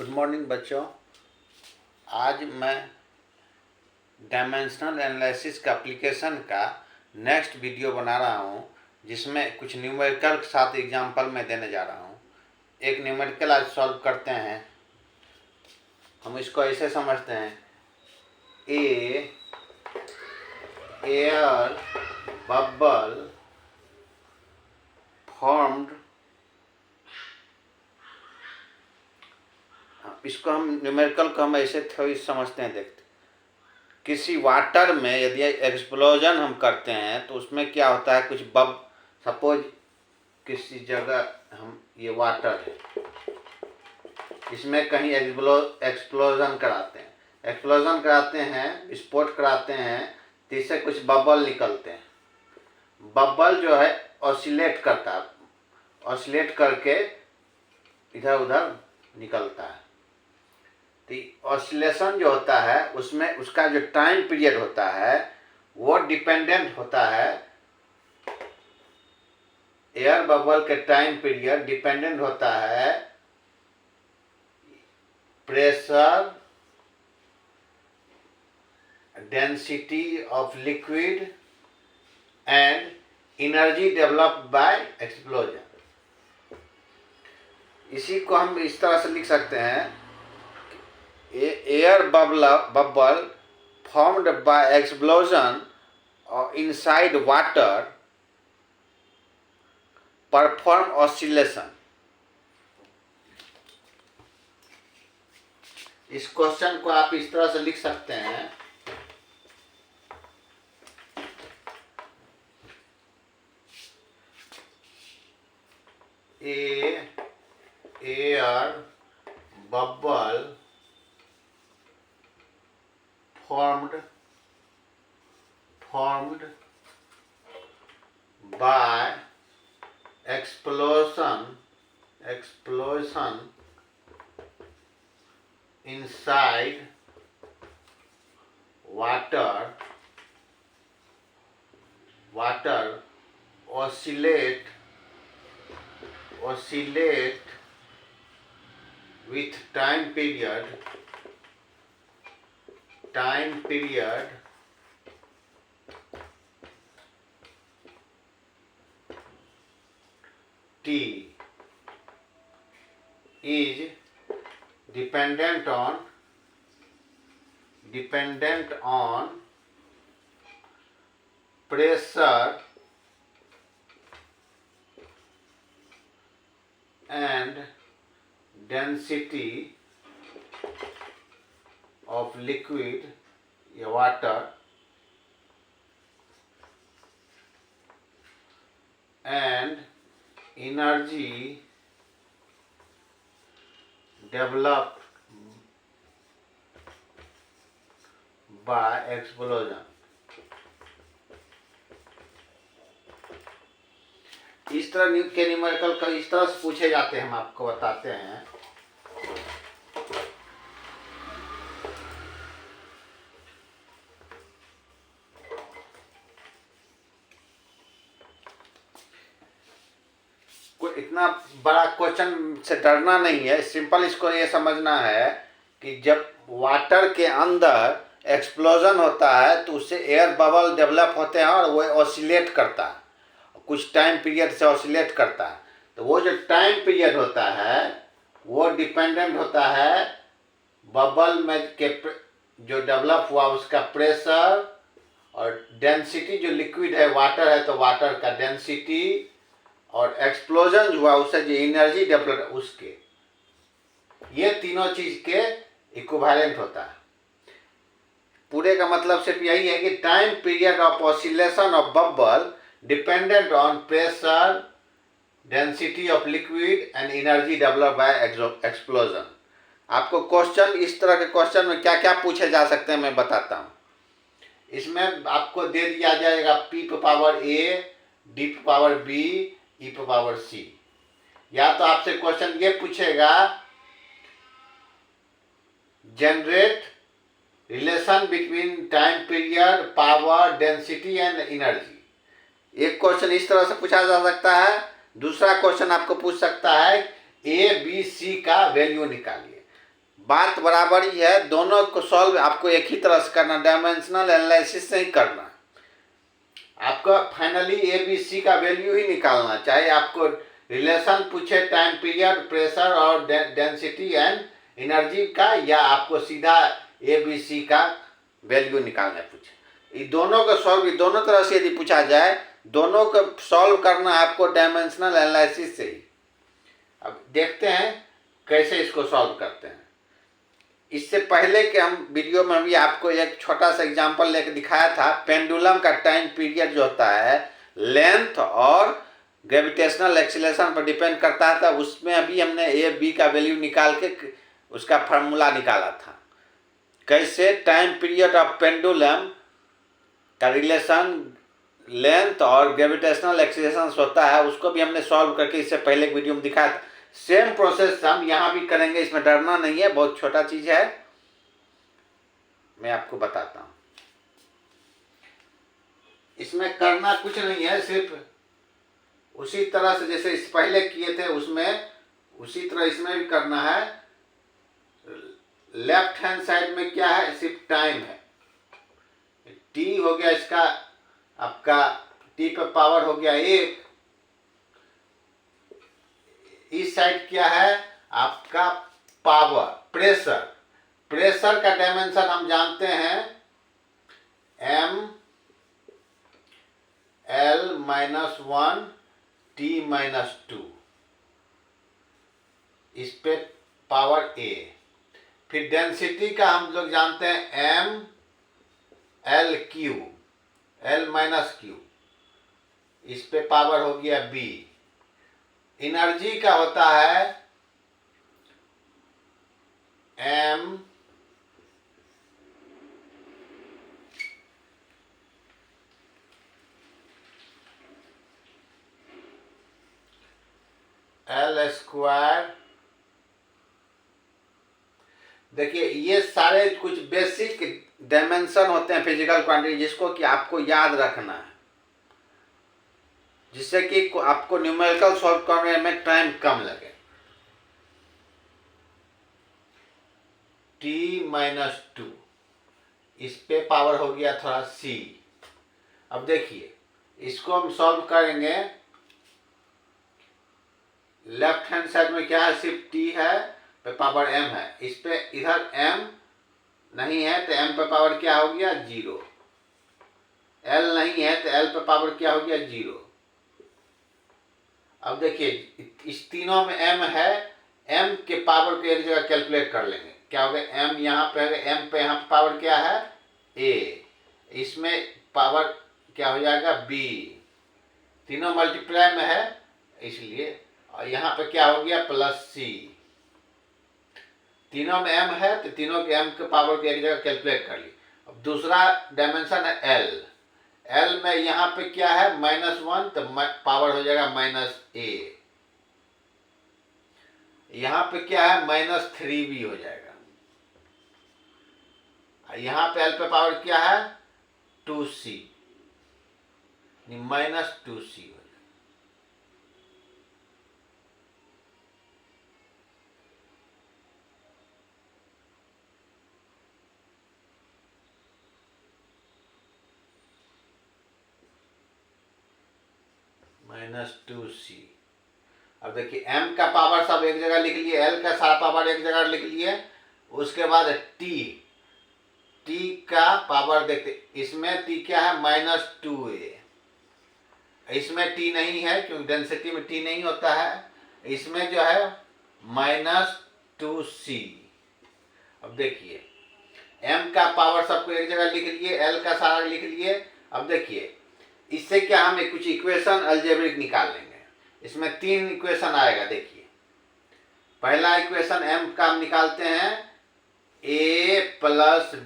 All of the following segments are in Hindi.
गुड मॉर्निंग बच्चों। आज मैं डायमेंशनल एनालिसिस का एप्लीकेशन का नेक्स्ट वीडियो बना रहा हूं, जिसमें कुछ न्यूमेरिकल के साथ एग्जांपल मैं देने जा रहा हूं। एक न्यूमेरिकल आज सॉल्व करते हैं। हम इसको ऐसे समझते हैं, ए एयर बबल फॉर्म्ड, इसको हम न्यूमेरिकल को हम ऐसे थोड़ी समझते हैं। देखते, किसी वाटर में यदि एक्सप्लोजन हम करते हैं तो उसमें क्या होता है, कुछ सपोज किसी जगह हम ये वाटर है, इसमें कहीं एक्सप्लोजन कराते हैं, विस्फोट कराते हैं, तो इससे कुछ बबल निकलते हैं। बबल जो है ऑसिलेट करता है, ऑसिलेट करके इधर उधर निकलता है। तो ऑसिलेशन जो होता है उसमें उसका जो टाइम पीरियड होता है वो डिपेंडेंट होता है, एयर बबल के टाइम पीरियड डिपेंडेंट होता है pressure, density of liquid and energy developed by explosion. इसी को हम इस तरह से लिख सकते हैं, air bubble formed by explosion inside water perform oscillation। इस क्वेश्चन को आप इस तरह से लिख सकते हैं, air bubble formed by explosion inside water oscillate with time period t is dependent on pressure and density of liquid water and energy developed by explosion। इस तरह के न्यूमेरिकल का इस तरह से पूछे जाते हैं, हम आपको बताते हैं। इतना बड़ा क्वेश्चन से डरना नहीं है, सिंपल इसको ये समझना है कि जब वाटर के अंदर एक्सप्लोजन होता है तो उससे एयर बबल डेवलप होते हैं और वो ऑसिलेट करता है, कुछ टाइम पीरियड से ऑसिलेट करता है। तो वो जो टाइम पीरियड होता है वो डिपेंडेंट होता है बबल में के जो डेवलप हुआ उसका प्रेशर और डेंसिटी, जो लिक्विड है वाटर है तो वाटर का डेंसिटी, और एक्सप्लोजन हुआ उससे जो एनर्जी डेवलप उसके, ये तीनों चीज के इक्विवेलेंट होता है। पूरे का मतलब सिर्फ यही है कि time period of oscillation of bubble dependent on pressure, density of liquid and energy develop by explosion. आपको क्वेश्चन, इस तरह के क्वेश्चन में क्या क्या पूछे जा सकते हैं मैं बताता हूँ। इसमें आपको दे दिया जाएगा p power a, d power b, e power c। या तो आपसे क्वेश्चन ये पूछेगा, generate relation between time period, power, density and energy. एक क्वेश्चन इस तरह से पूछा जा सकता है। दूसरा क्वेश्चन आपको पूछ सकता है ए बी सी का वैल्यू निकालिए। बात बराबर ही है, दोनों को सॉल्व आपको एक ही तरह से करना, डायमेंशनल एनालिसिस से ही करना। आपको फाइनली ए बी सी का वैल्यू ही निकालना, चाहे आपको रिलेशन पूछे टाइम पीरियड, प्रेशर और डेंसिटी एंड एनर्जी का, या आपको सीधा ए बी सी का वैल्यू निकालना पूछे। ये दोनों को सॉल्व, दोनों तरह से यदि पूछा जाए, दोनों को सॉल्व करना आपको डायमेंशनल एनालिसिस से ही। अब देखते हैं कैसे इसको सॉल्व करते हैं। इससे पहले के हम वीडियो में भी आपको एक छोटा सा एग्जांपल लेके दिखाया था। पेंडुलम का टाइम पीरियड जो होता है लेंथ और ग्रेविटेशनल एक्सीलरेशन पर डिपेंड करता था। उसमें अभी हमने ए बी का वैल्यू निकाल के उसका फार्मूला निकाला था। कैसे टाइम पीरियड ऑफ पेंडुलम का रिलेशन लेंथ और ग्रेविटेशनल एक्सीलरेशन होता है, उसको भी हमने सॉल्व करके इससे पहले वीडियो में दिखाया था। सेम प्रोसेस हम यहाँ भी करेंगे, इसमें डरना नहीं है, बहुत छोटा चीज है, मैं आपको बताता हूँ। इसमें करना कुछ नहीं है, सिर्फ उसी तरह से जैसे इस पहले किए थे उसमें, उसी तरह इसमें भी करना है। लेफ्ट हैंड साइड में क्या है, सिर्फ टाइम है। टी हो गया इसका, आपका टी पे पावर हो गया 1। इस साइड क्या है आपका पावर, प्रेशर। प्रेशर का डायमेंशन हम जानते हैं m L-1 T-2, इस पे पावर a। फिर डेंसिटी का हम लोग जानते हैं m L-Q, L-Q, इस पे पावर हो गया b। एनर्जी का होता है m L²। देखिए ये सारे कुछ बेसिक डायमेंशन होते हैं फिजिकल क्वांटिटी, जिसको कि आपको याद रखना है, जिससे कि आपको न्यूमेरिकल सॉल्व करने में टाइम कम लगे। T-2, इस पे पावर हो गया थोड़ा c। अब देखिए इसको हम सॉल्व करेंगे। लेफ्ट हैंड साइड में क्या है, सिर्फ t है, पे पावर m है। इस पे इधर m नहीं है तो m पे पावर क्या हो गया 0। l नहीं है तो l पे पावर क्या हो गया 0। अब देखिए इस तीनों में m है, m के पावर को एक जगह कैलकुलेट कर लेंगे। क्या हो गया, m यहाँ पे है, m पे यहाँ पे पावर क्या है a, इसमें पावर क्या हो जाएगा b। तीनों मल्टीप्लाई में है इसलिए, और यहाँ पे क्या हो गया प्लस c। तीनों में m है तो तीनों के m के पावर को एक जगह कैलकुलेट कर ली। अब दूसरा डायमेंशन है l। l में यहाँ पे क्या है -1, तो पावर हो जाएगा -a। यहाँ पे क्या है -3b हो जाएगा। यहाँ पे l पे पावर क्या है 2c, -2c हो जाएगा। -2c। अब देखिए m का पावर सब एक जगह लिख लिए, l का सारा पावर एक जगह लिख लिए। उसके बाद t का पावर देखते, इसमें t क्या है -2a। इसमें t नहीं है क्योंकि डेंसिटी में t नहीं होता है। इसमें जो है -2c। अब देखिए m का पावर सबको एक जगह लिख लिए, l का सारा लिख लिए। अब देखिए इससे क्या हम कुछ इक्वेशन अलजेब्रिक निकाल लेंगे। इसमें 3 इक्वेशन आएगा। देखिए पहला इक्वेशन m का हम निकालते हैं a +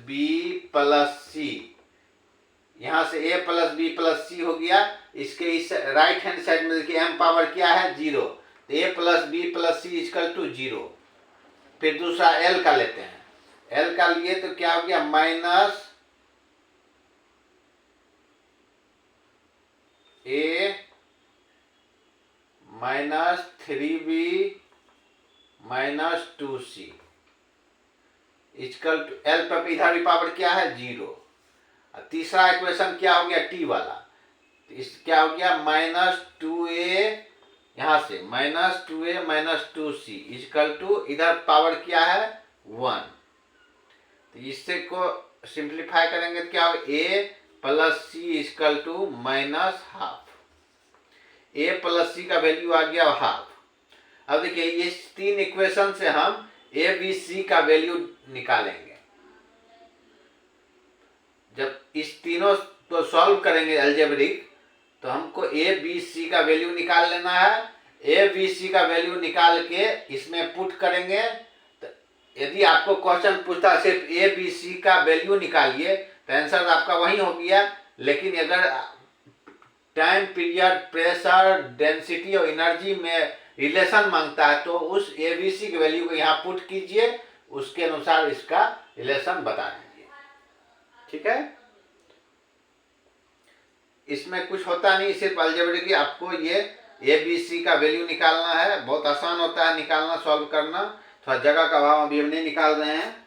b + c। यहां से a + b + c हो गया। इसके इस राइट हैंड साइड में देखिए m पावर क्या है 0, तो a + b + c = 0। फिर दूसरा l का लेते हैं, l का लिए तो क्या हो गया -a -3b -2c। Equal to L पे इधर भी पावर क्या है 0। तीसरा इक्वेशन क्या हो गया टी वाला, तो इस क्या हो गया -2a, यहाँ से -2a -2c इक्वल टू इधर पावर क्या है 1। तो इससे को सिंप्लीफाई करेंगे तो क्या हो a plus C equal to -half. a plus C का वैल्यू आ गया हाफ। अब देखिए इस तीन इक्वेशन से हम a b c का वैल्यू निकालेंगे। जब इस तीनों को सॉल्व करेंगे अलजेब्रिक, तो हमको a b c का वैल्यू निकाल लेना है। a b c का वैल्यू निकाल के इसमें पुट करेंगे। तो यदि आपको क्वेश्चन पूछता है सिर्फ a b c का वैल्यू निकालिए, तो आंसर आपका वही हो गया। लेकिन अगर टाइम पीरियड, प्रेशर, डेंसिटी और एनर्जी में रिलेशन मांगता है, तो उस ए बी सी के वैल्यू को यहाँ पुट कीजिए, उसके अनुसार इसका रिलेशन बता दीजिए। ठीक है, इसमें कुछ होता नहीं, सिर्फ अलजेब्रिक आपको ये ए बी सी का वैल्यू निकालना है। बहुत आसान होता है निकालना, सॉल्व करना। थोड़ा जगह का अभाव, अभी हम नहीं निकाल रहे हैं,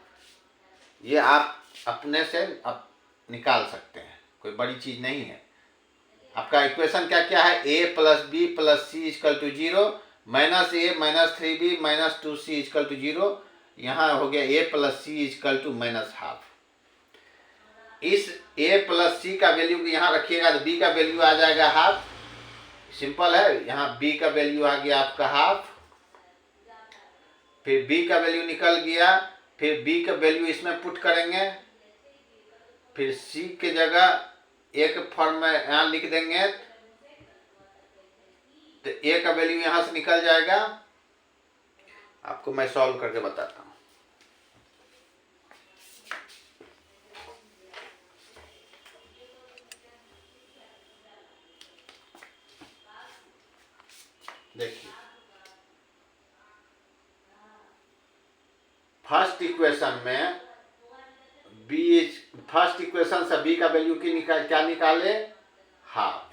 ये आप अपने से आप निकाल सकते हैं, कोई बड़ी चीज नहीं है। आपका इक्वेशन क्या क्या है, a plus B plus C equal to 0, -a -3b -2c equal to 0। यहाँ हो गया a plus C equal to -half. इस a प्लस सी का वैल्यू यहाँ रखिएगा तो b का वैल्यू आ जाएगा हाफ। सिंपल है, यहाँ b का वैल्यू आ गया आपका हाफ। फिर b का वैल्यू निकल गया, फिर b का वैल्यू इसमें पुट करेंगे। फिर c के जगह एक फॉर्म में यहाँ लिख देंगे, तो a का वैल्यू यहां से निकल जाएगा। आपको मैं सॉल्व करके बताता हूं। देखिए फर्स्ट इक्वेशन में फर्स्ट इक्वेशन से b का वैल्यू क्या निकाले हाफ।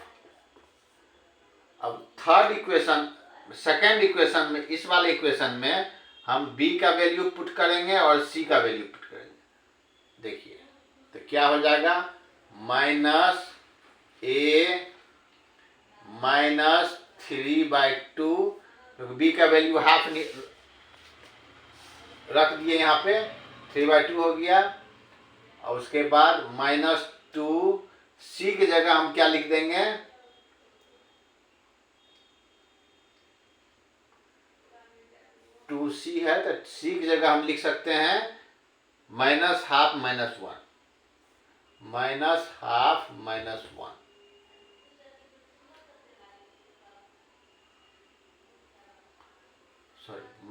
अब थर्ड इक्वेशन, सेकेंड इक्वेशन में, इस वाले इक्वेशन में हम b का वैल्यू पुट करेंगे और c का वैल्यू पुट करेंगे। देखिए तो क्या हो जाएगा -a -3/2, क्योंकि b का वैल्यू हाफ रख दिए यहाँ पे, 3/2 हो गया। और उसके बाद -2c की जगह हम क्या लिख देंगे 2c है, तो c की जगह हम लिख सकते हैं -half -1, -half -1। Sorry -a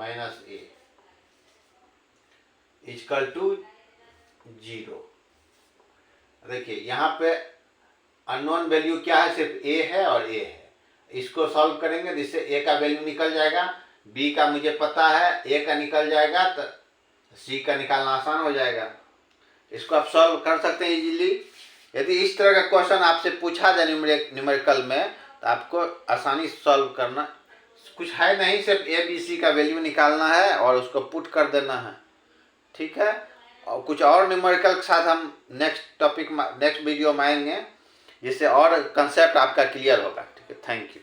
equal to 0। देखिए यहाँ पे अननोन वैल्यू क्या है, सिर्फ a है और a है। इसको सॉल्व करेंगे जिससे a का वैल्यू निकल जाएगा, b का मुझे पता है, a का निकल जाएगा, तो c का निकालना आसान हो जाएगा। इसको आप सॉल्व कर सकते हैं इजीली। यदि इस तरह का क्वेश्चन आपसे पूछा जाए न्यूमेरिकल में, तो आपको आसानी से सॉल्व करना कुछ है नहीं, सिर्फ a b c का वैल्यू निकालना है और उसको पुट कर देना है। ठीक है, और कुछ और न्यूमेरिकल के साथ हम नेक्स्ट वीडियो में आएंगे, जिससे और कंसेप्ट आपका क्लियर होगा। ठीक है, थैंक यू।